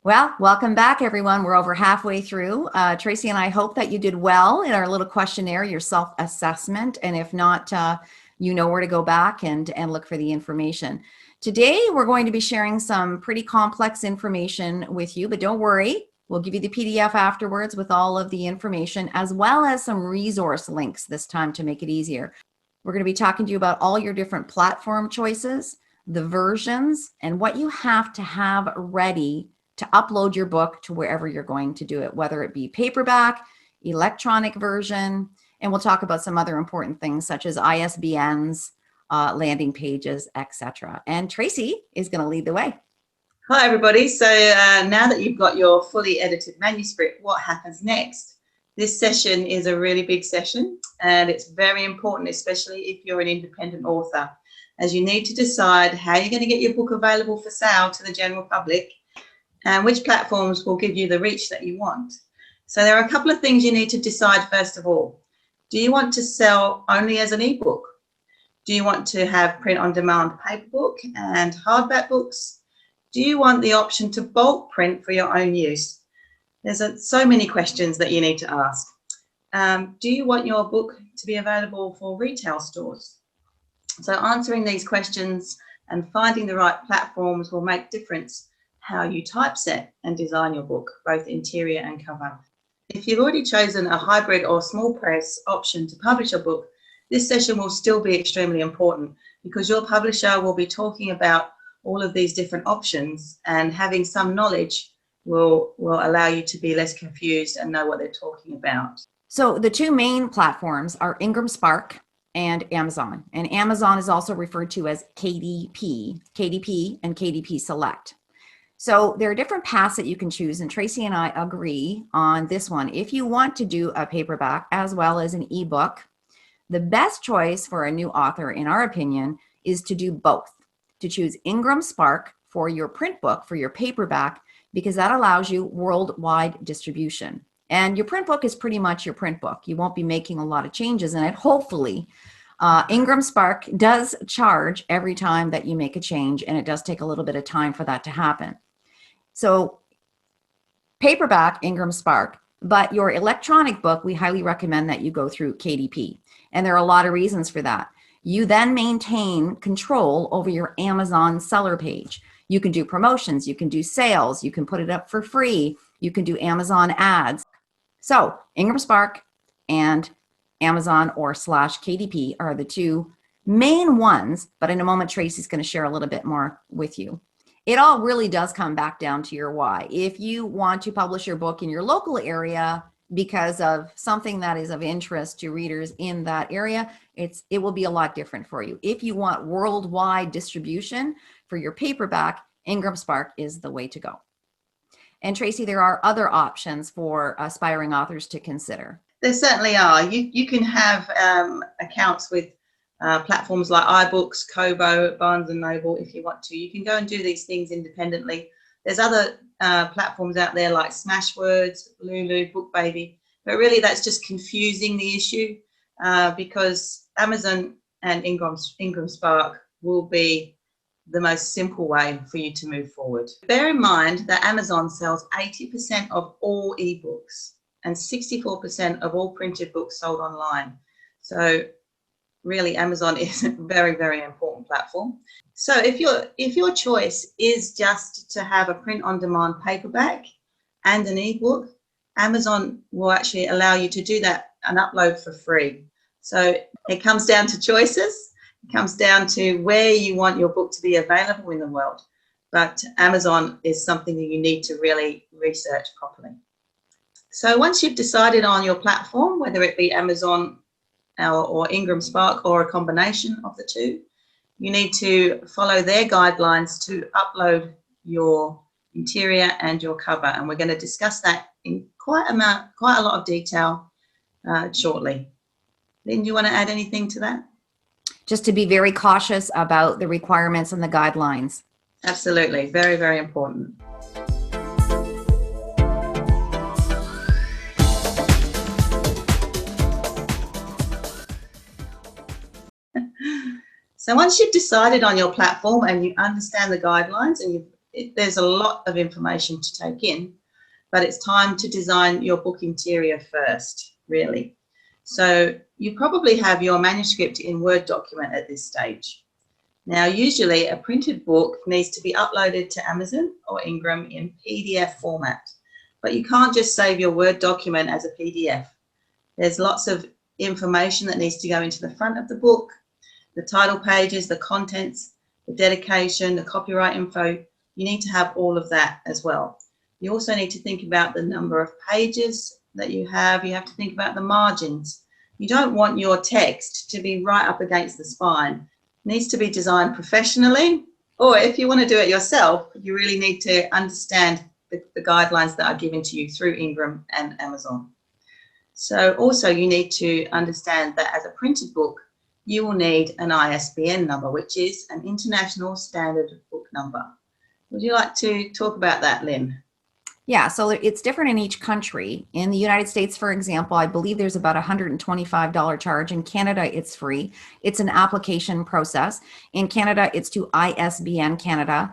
Well, welcome back, everyone. We're over halfway through. Tracy and I hope that you did well in our little questionnaire, your self-assessment. And if not, you know where to go back and look for the information. Today, we're going to be sharing some pretty complex information with you, but don't worry. We'll give you the PDF afterwards with all of the information, as well as some resource links this time to make it easier. We're going to be talking to you about all your different platform choices, the versions, and what you have to have ready to upload your book to wherever you're going to do it, whether it be paperback, electronic version, and we'll talk about some other important things such as ISBNs, landing pages, etc. And Tracy is going to lead the way. Hi, everybody. So now that you've got your fully edited manuscript, what happens next? This session is a really big session, and it's very important, especially if you're an independent author, as you need to decide how you're going to get your book available for sale to the general public and which platforms will give you the reach that you want. So there are a couple of things you need to decide first of all. Do you want to sell only as an ebook? Do you want to have print-on-demand paperbook and hardback books? Do you want the option to bulk print for your own use? There's so many questions that you need to ask. Do you want your book to be available for retail stores? So answering these questions and finding the right platforms will make difference how you typeset and design your book, both interior and cover. If you've already chosen a hybrid or small press option to publish your book, this session will still be extremely important because your publisher will be talking about all of these different options, and having some knowledge will allow you to be less confused and know what they're talking about. So the two main platforms are Ingram Spark and Amazon. And Amazon is also referred to as KDP and KDP Select. So there are different paths that you can choose, and Tracy and I agree on this one. If you want to do a paperback as well as an ebook, the best choice for a new author, in our opinion, is to do both. To choose Ingram Spark for your print book, for your paperback, because that allows you worldwide distribution. And your print book is pretty much your print book. You won't be making a lot of changes in it, hopefully. Ingram Spark does charge every time that you make a change, and it does take a little bit of time for that to happen. So paperback, Ingram Spark, but your electronic book, we highly recommend that you go through KDP. And there are a lot of reasons for that. You then maintain control over your Amazon seller page. You can do promotions, you can do sales, you can put it up for free, you can do Amazon ads. So Ingram Spark and Amazon or /KDP are the two main ones, but in a moment, Tracy's going to share a little bit more with you. It all really does come back down to your why. If you want to publish your book in your local area because of something that is of interest to readers in that area, it will be a lot different for you. If you want worldwide distribution for your paperback, Ingram Spark is the way to go. And Tracy, there are other options for aspiring authors to consider. There certainly are. You can have accounts with platforms like iBooks, Kobo, Barnes & Noble if you want to. You can go and do these things independently. There's other platforms out there like Smashwords, Lulu, BookBaby, but really that's just confusing the issue because Amazon and Ingram Spark will be the most simple way for you to move forward. Bear in mind that Amazon sells 80% of all ebooks and 64% of all printed books sold online. So really Amazon is a very, very important platform. So if your choice is just to have a print-on-demand paperback and an ebook, Amazon will actually allow you to do that and upload for free. So it comes down to choices. It comes down to where you want your book to be available in the world. But Amazon is something that you need to really research properly. So once you've decided on your platform, whether it be Amazon or Ingram Spark or a combination of the two, you need to follow their guidelines to upload your interior and your cover. And we're going to discuss that in quite a lot of detail shortly. Lynn, do you want to add anything to that? Just to be very cautious about the requirements and the guidelines. Absolutely. Very, very important. So once you've decided on your platform and you understand the guidelines and you've there's a lot of information to take in, but it's time to design your book interior first, really. So you probably have your manuscript in Word document at this stage. Now, usually a printed book needs to be uploaded to Amazon or Ingram in PDF format, but you can't just save your Word document as a PDF. There's lots of information that needs to go into the front of the book, the title pages, the contents, the dedication, the copyright info. You need to have all of that as well. You also need to think about the number of pages that you have. You have to think about the margins. You don't want your text to be right up against the spine. It needs to be designed professionally, or if you want to do it yourself, you really need to understand the guidelines that are given to you through Ingram and Amazon. So also you need to understand that as a printed book, you will need an ISBN number, which is an International Standard Book Number. Would you like to talk about that, Lynn? Yeah, so it's different in each country. In the United States, for example, I believe there's about a $125 charge. In Canada, it's free. It's an application process. In Canada, it's to ISBN Canada.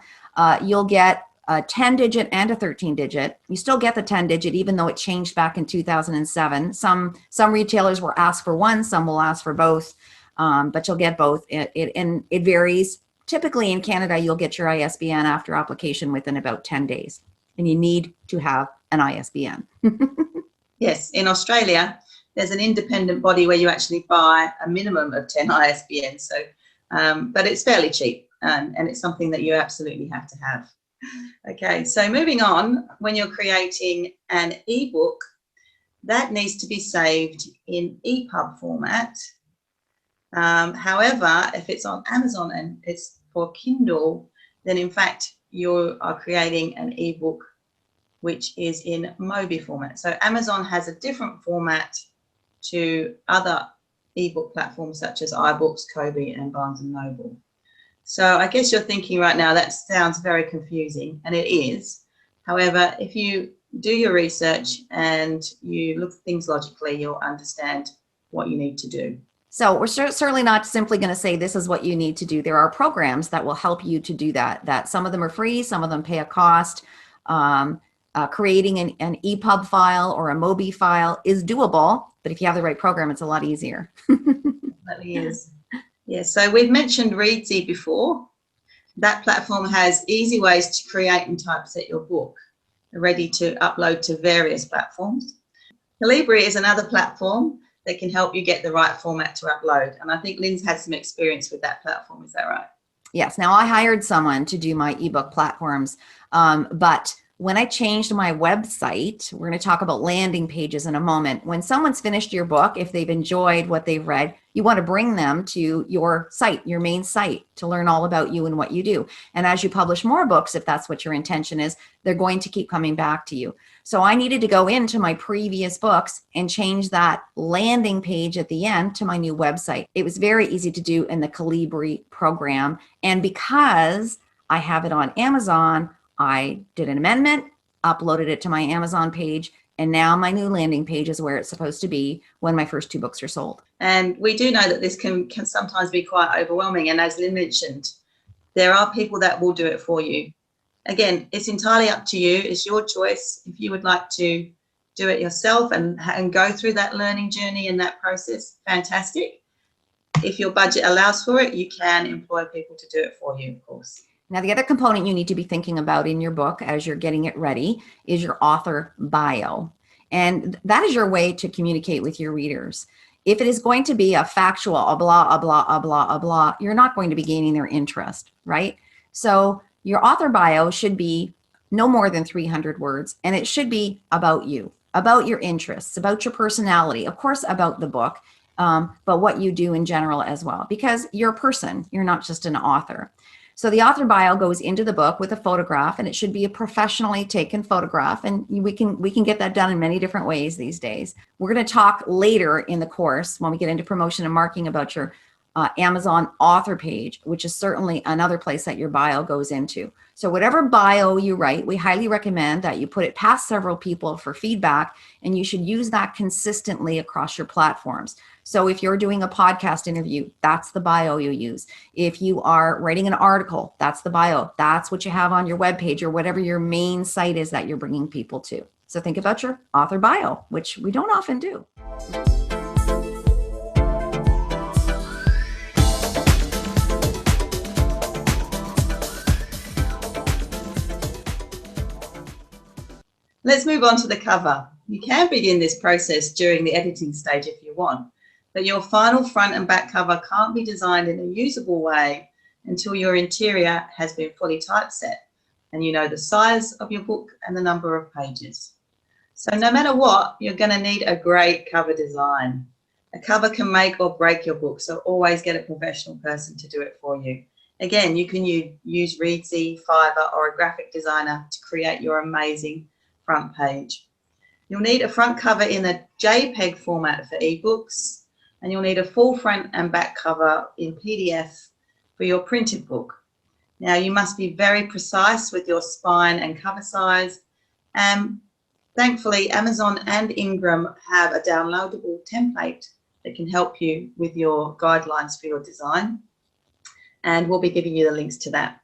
You'll get a 10-digit and a 13-digit. You still get the 10-digit, even though it changed back in 2007. Some retailers will ask for one, some will ask for both, but you'll get both. And it varies. Typically in Canada, you'll get your ISBN after application within about 10 days. And you need to have an ISBN. Yes, in Australia, there's an independent body where you actually buy a minimum of 10 ISBNs. So, but it's fairly cheap, and it's something that you absolutely have to have. Okay, so moving on, when you're creating an ebook, that needs to be saved in EPUB format. However, if it's on Amazon and it's for Kindle, then in fact, you are creating an ebook which is in Mobi format. So Amazon has a different format to other ebook platforms such as iBooks, Kobo, and Barnes & Noble. So I guess you're thinking right now, that sounds very confusing, and it is. However, if you do your research and you look at things logically, you'll understand what you need to do. So we're certainly not simply going to say this is what you need to do. There are programs that will help you to do that. Some of them are free, some of them pay a cost. Creating an EPUB file or a Mobi file is doable, but if you have the right program, it's a lot easier. That is. Yeah, so we've mentioned Readsy before. That platform has easy ways to create and typeset your book, ready to upload to various platforms. Calibri is another platform that can help you get the right format to upload. And I think Lynn's had some experience with that platform. Is that right? Yes. Now, I hired someone to do my ebook platforms, but when I changed my website, we're going to talk about landing pages in a moment. When someone's finished your book, if they've enjoyed what they've read, you want to bring them to your site, your main site, to learn all about you and what you do. And as you publish more books, if that's what your intention is, they're going to keep coming back to you. So I needed to go into my previous books and change that landing page at the end to my new website. It was very easy to do in the Calibri program. And because I have it on Amazon, I did an amendment, uploaded it to my Amazon page, and now my new landing page is where it's supposed to be when my first 2 books are sold. And we do know that this can sometimes be quite overwhelming. And as Lynn mentioned, there are people that will do it for you. Again, it's entirely up to you. It's your choice. If you would like to do it yourself and go through that learning journey and that process, fantastic. If your budget allows for it, you can employ people to do it for you, of course. Now, the other component you need to be thinking about in your book as you're getting it ready is your author bio. And that is your way to communicate with your readers. If it is going to be a factual, a blah, a blah, a blah, a blah, you're not going to be gaining their interest, right? So your author bio should be no more than 300 words, and it should be about you, about your interests, about your personality, of course, about the book, but what you do in general as well, because you're a person, you're not just an author. So the author bio goes into the book with a photograph, and it should be a professionally taken photograph. And we can get that done in many different ways these days. We're going to talk later in the course when we get into promotion and marketing about your Amazon author page, which is certainly another place that your bio goes into. So whatever bio you write, we highly recommend that you put it past several people for feedback, and you should use that consistently across your platforms. So if you're doing a podcast interview, that's the bio you use. If you are writing an article, that's the bio. That's what you have on your webpage or whatever your main site is that you're bringing people to. So think about your author bio, which we don't often do. Let's move on to the cover. You can begin this process during the editing stage if you want, but your final front and back cover can't be designed in a usable way until your interior has been fully typeset and you know the size of your book and the number of pages. So no matter what, you're going to need a great cover design. A cover can make or break your book, so always get a professional person to do it for you. Again, you can use Reedsy, Fiverr, or a graphic designer to create your amazing front page. You'll need a front cover in a JPEG format for ebooks, and you'll need a full front and back cover in PDF for your printed book. Now, you must be very precise with your spine and cover size. Thankfully, Amazon and Ingram have a downloadable template that can help you with your guidelines for your design, and we'll be giving you the links to that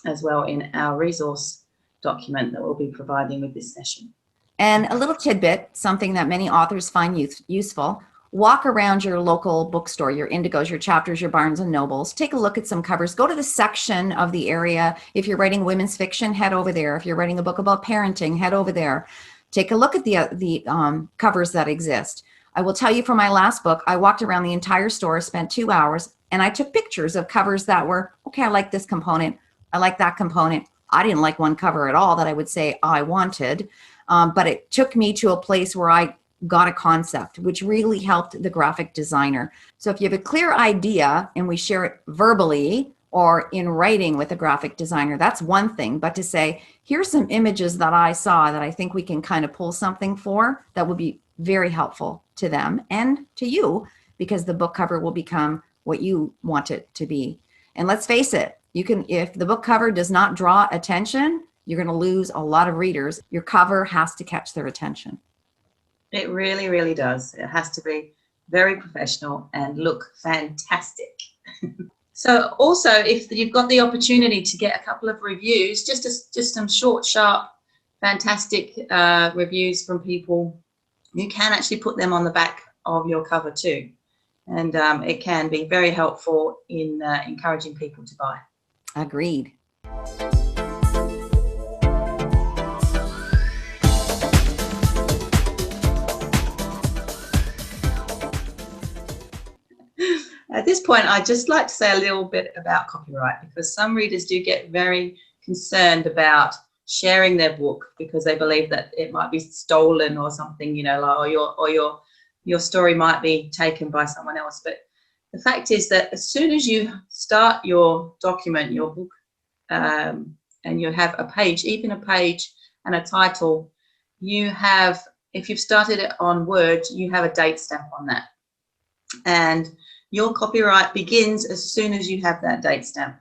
as well in our resource document that we'll be providing with this session. And a little tidbit, something that many authors find useful: walk around your local bookstore, your Indigos, your Chapters, your Barnes and Nobles. Take a look at some covers. Go to the section of the area. If you're writing women's fiction, head over there. If you're writing a book about parenting, head over there. Take a look at the covers that exist. I will tell you, for my last book, I walked around the entire store, spent 2 hours, and I took pictures of covers that were, okay, I like this component, I like that component. I didn't like one cover at all that I would say I wanted, but it took me to a place where I got a concept, which really helped the graphic designer. So if you have a clear idea and we share it verbally or in writing with a graphic designer, that's one thing. But to say, here's some images that I saw that I think we can kind of pull something for, that would be very helpful to them and to you, because the book cover will become what you want it to be. And let's face it, if the book cover does not draw attention, you're going to lose a lot of readers. Your cover has to catch their attention. It really, really does. It has to be very professional and look fantastic. So also, if you've got the opportunity to get a couple of reviews, just some short, sharp, fantastic reviews from people, you can actually put them on the back of your cover too. And it can be very helpful in encouraging people to buy. Agreed. At this point, I'd just like to say a little bit about copyright, because some readers do get very concerned about sharing their book because they believe that it might be stolen or something, you know, or your story might be taken by someone else. But the fact is that as soon as you start your document, your book, and you have a page, even a page and a title, you have, if you've started it on Word, you have a date stamp on that. And your copyright begins as soon as you have that date stamp.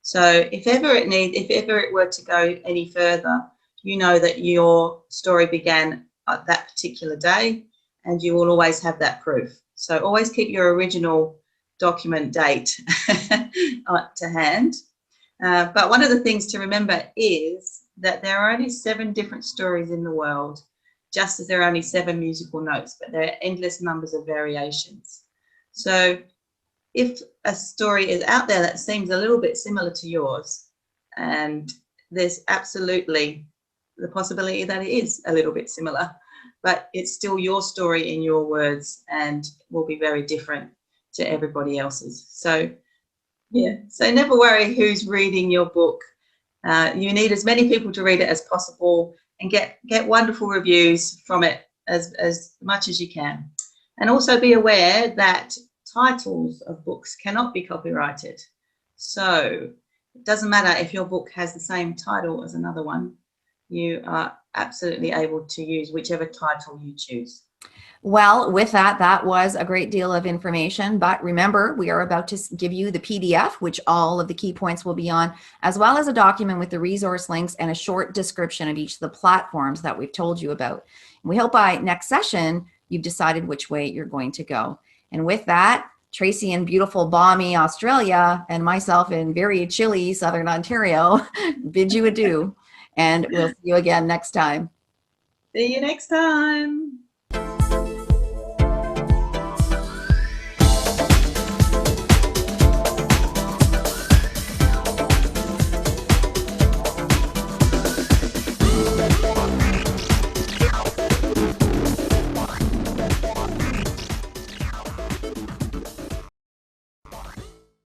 So if ever it were to go any further, you know that your story began at that particular day, and you will always have that proof. So always keep your original document date to hand. But one of the things to remember is that there are only 7 different stories in the world, just as there are only 7 musical notes, but there are endless numbers of variations. So if a story is out there that seems a little bit similar to yours, and there's absolutely the possibility that it is a little bit similar, but it's still your story in your words and will be very different to everybody else's. So yeah, so never worry who's reading your book. You need as many people to read it as possible, and get wonderful reviews from it as much as you can. And also be aware that titles of books cannot be copyrighted. So it doesn't matter if your book has the same title as another one, you are absolutely able to use whichever title you choose. Well, with that, that was a great deal of information. But remember, we are about to give you the PDF, which all of the key points will be on, as well as a document with the resource links and a short description of each of the platforms that we've told you about. And we hope by next session, you've decided which way you're going to go. And with that, Tracy in beautiful, balmy Australia and myself in very chilly Southern Ontario bid you adieu. And we'll see you again next time. See you next time.